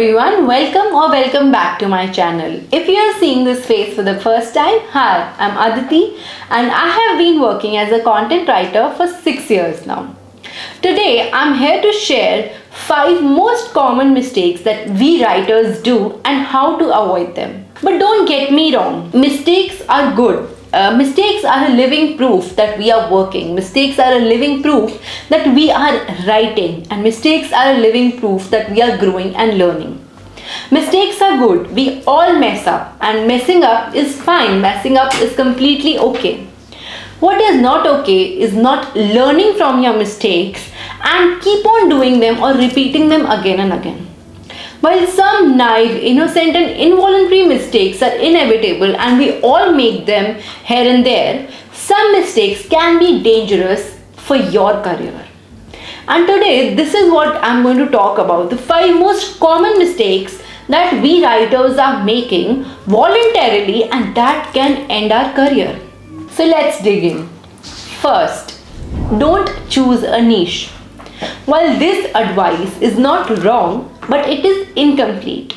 everyone, welcome back to my channel. If you are seeing this face for the first time, hi, I'm Aditi and I have been working as a content writer for 6 years now. Today I'm here to share 5 most common mistakes that we writers do and how to avoid them. But don't get me wrong, mistakes are good. Mistakes are a living proof that we are working. Mistakes are a living proof that we are writing, and mistakes are a living proof that we are growing and learning. Mistakes are good. We all mess up, and messing up is fine. Messing up is completely okay. What is not okay is not learning from your mistakes and keep on doing them or repeating them again and again. While some naive, innocent and involuntary mistakes are inevitable and we all make them here and there, some mistakes can be dangerous for your career. And today, this is what I'm going to talk about, the 5 most common mistakes that we writers are making voluntarily and that can end our career. So let's dig in. First, don't choose a niche. While this advice is not wrong, but it is incomplete.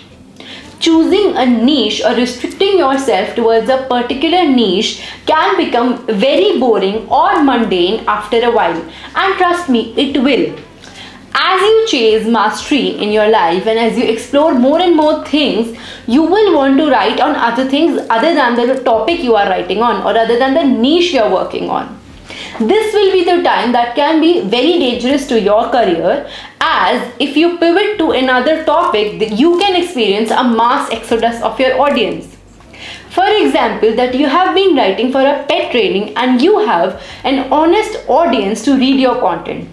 Choosing a niche or restricting yourself towards a particular niche can become very boring or mundane after a while. And trust me, it will. As you chase mastery in your life and as you explore more and more things, you will want to write on other things other than the topic you are writing on or other than the niche you are working on. This will be the time that can be very dangerous to your career, as if you pivot to another topic, you can experience a mass exodus of your audience. For example, that you have been writing for a pet training and you have an honest audience to read your content.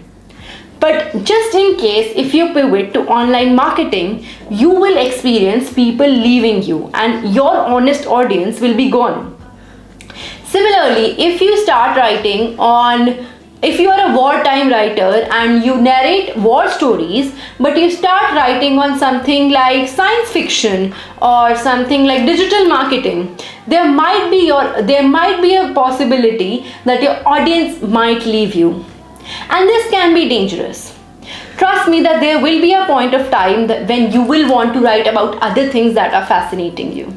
But just in case if you pivot to online marketing, you will experience people leaving you and your honest audience will be gone. Similarly, if you start writing if you are a wartime writer and you narrate war stories, but you start writing on something like science fiction or something like digital marketing, there might be a possibility that your audience might leave you. And this can be dangerous. Trust me that there will be a point of time when you will want to write about other things that are fascinating you.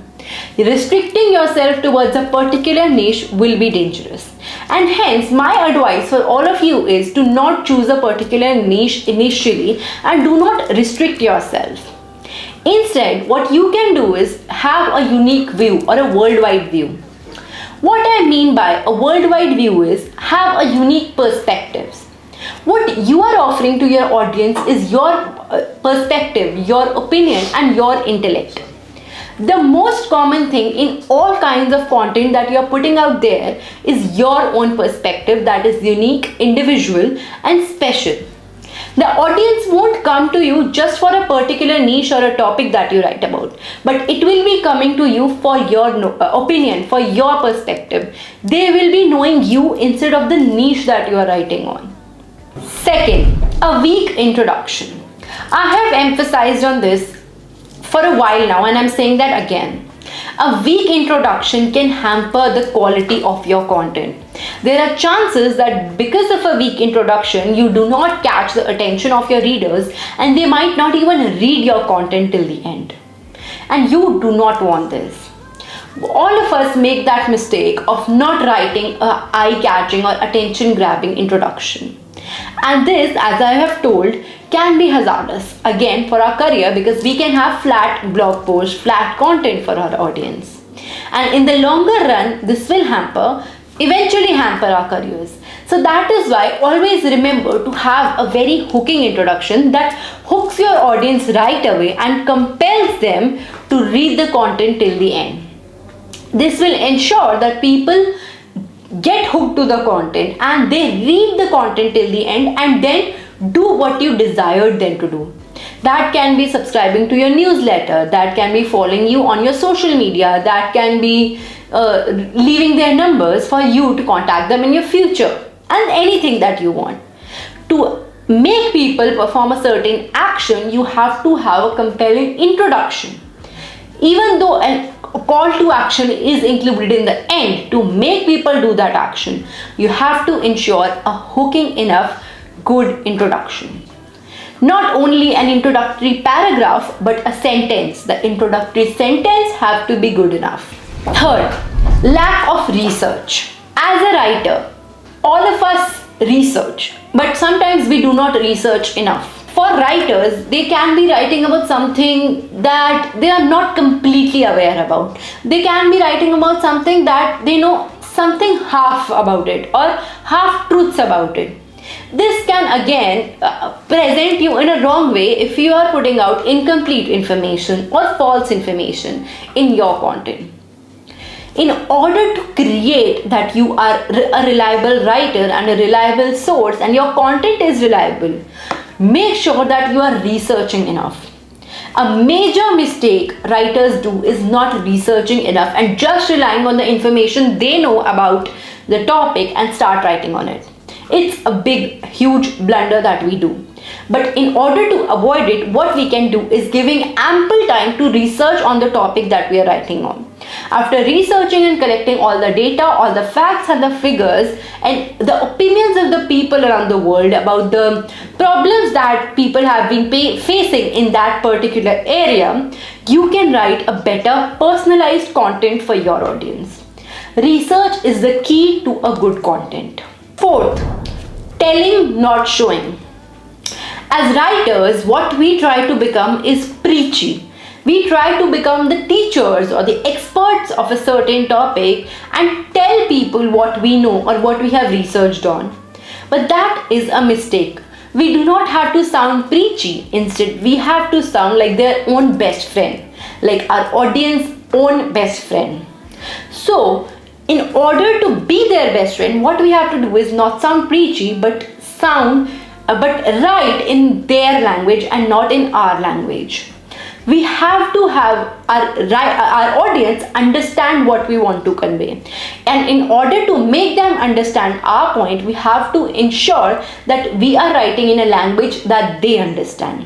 Restricting yourself towards a particular niche will be dangerous. And hence, my advice for all of you is to not choose a particular niche initially and do not restrict yourself. Instead, what you can do is have a unique view or a worldwide view. What I mean by a worldwide view is have a unique perspectives. What you are offering to your audience is your perspective, your opinion and your intellect. The most common thing in all kinds of content that you are putting out there is your own perspective that is unique, individual and special. The audience won't come to you just for a particular niche or a topic that you write about, but it will be coming to you for your opinion, for your perspective. They will be knowing you instead of the niche that you are writing on. Second, a weak introduction. I have emphasized on this for a while now and I'm saying that again. A weak introduction can hamper the quality of your content. There are chances that because of a weak introduction, you do not catch the attention of your readers and they might not even read your content till the end. And you do not want this. All of us make that mistake of not writing a eye-catching or attention-grabbing introduction. And this, as I have told, can be hazardous again for our career because we can have flat blog posts, flat content for our audience. And in the longer run, this will eventually hamper our careers. So that is why always remember to have a very hooking introduction that hooks your audience right away and compels them to read the content till the end. This will ensure that people get hooked to the content and they read the content till the end and then do what you desired them to do. That can be subscribing to your newsletter, that can be following you on your social media, that can be leaving their numbers for you to contact them in your future, and anything that you want. To make people perform a certain action, you have to have a compelling introduction. Even though a call to action is included in the end, to make people do that action, you have to ensure a hooking enough good introduction. Not only an introductory paragraph, but a sentence. The introductory sentence have to be good enough. Third, lack of research. As a writer, all of us research, but sometimes we do not research enough. For writers, they can be writing about something that they are not completely aware about. They can be writing about something that they know something half about it or half truths about it. This can again present you in a wrong way if you are putting out incomplete information or false information in your content. In order to create that you are a reliable writer and a reliable source and your content is reliable, make sure that you are researching enough. A major mistake writers do is not researching enough and just relying on the information they know about the topic and start writing on it. It's a big, huge blunder that we do. But in order to avoid it, what we can do is giving ample time to research on the topic that we are writing on. After researching and collecting all the data, all the facts and the figures and the opinions of the people around the world about the problems that people have been facing in that particular area, you can write a better personalized content for your audience. Research is the key to a good content. Fourth, telling, not showing. As writers, what we try to become is preachy. We try to become the teachers or the experts of a certain topic and tell people what we know or what we have researched on. But that is a mistake. We do not have to sound preachy. Instead, we have to sound like their own best friend, like our audience's own best friend. So, in order to be their best friend, what we have to do is not sound preachy, but write in their language and not in our language. We have to have our audience understand what we want to convey. And in order to make them understand our point, we have to ensure that we are writing in a language that they understand.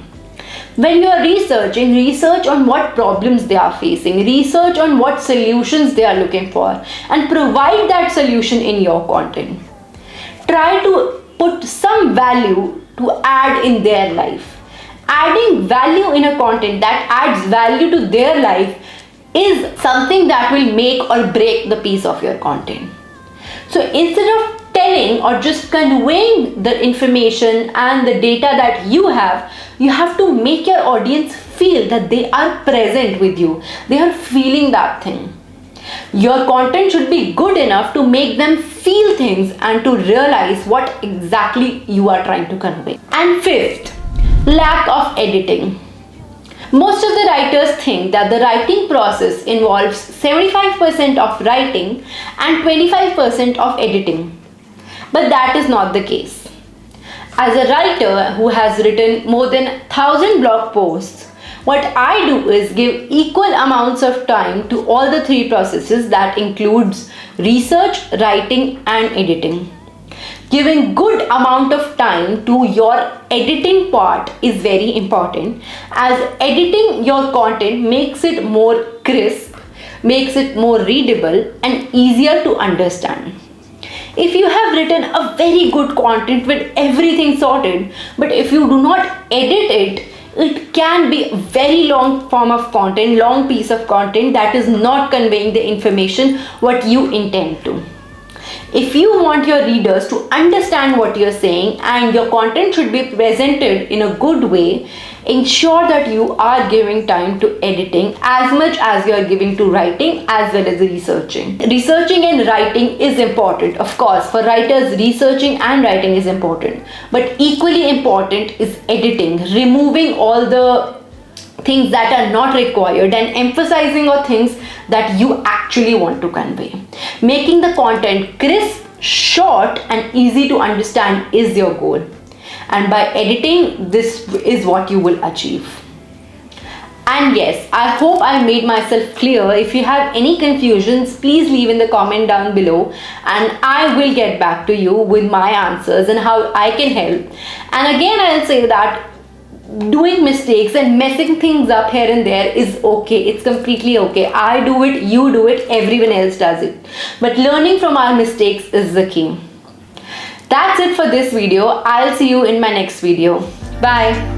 When you are researching, research on what problems they are facing, research on what solutions they are looking for, and provide that solution in your content. Try to put some value to add in their life. Adding value in a content that adds value to their life is something that will make or break the piece of your content. So instead of telling or just conveying the information and the data that you have to make your audience feel that they are present with you. They are feeling that thing. Your content should be good enough to make them feel things and to realize what exactly you are trying to convey. And fifth, lack of editing. Most of the writers think that the writing process involves 75% of writing and 25% of editing. But that is not the case. As a writer who has written more than 1,000 blog posts, what I do is give equal amounts of time to all the three processes that includes research, writing and editing. Giving good amount of time to your editing part is very important, as editing your content makes it more crisp, makes it more readable and easier to understand. If you have written a very good content with everything sorted, but if you do not edit it, it can be a very long form of content, long piece of content that is not conveying the information what you intend to. If you want your readers to understand what you're saying and your content should be presented in a good way, ensure that you are giving time to editing as much as you are giving to writing as well as researching. Researching and writing is important. Of course, for writers, researching and writing is important. But equally important is editing, removing all the things that are not required and emphasizing on things that you actually want to convey. Making the content crisp, short and easy to understand is your goal. And by editing, this is what you will achieve. And yes, I hope I made myself clear. If you have any confusions, please leave in the comment down below and I will get back to you with my answers and how I can help. And again, I'll say that doing mistakes and messing things up here and there is okay. It's completely okay. I do it, you do it, everyone else does it. But learning from our mistakes is the key. That's it for this video. I'll see you in my next video. Bye.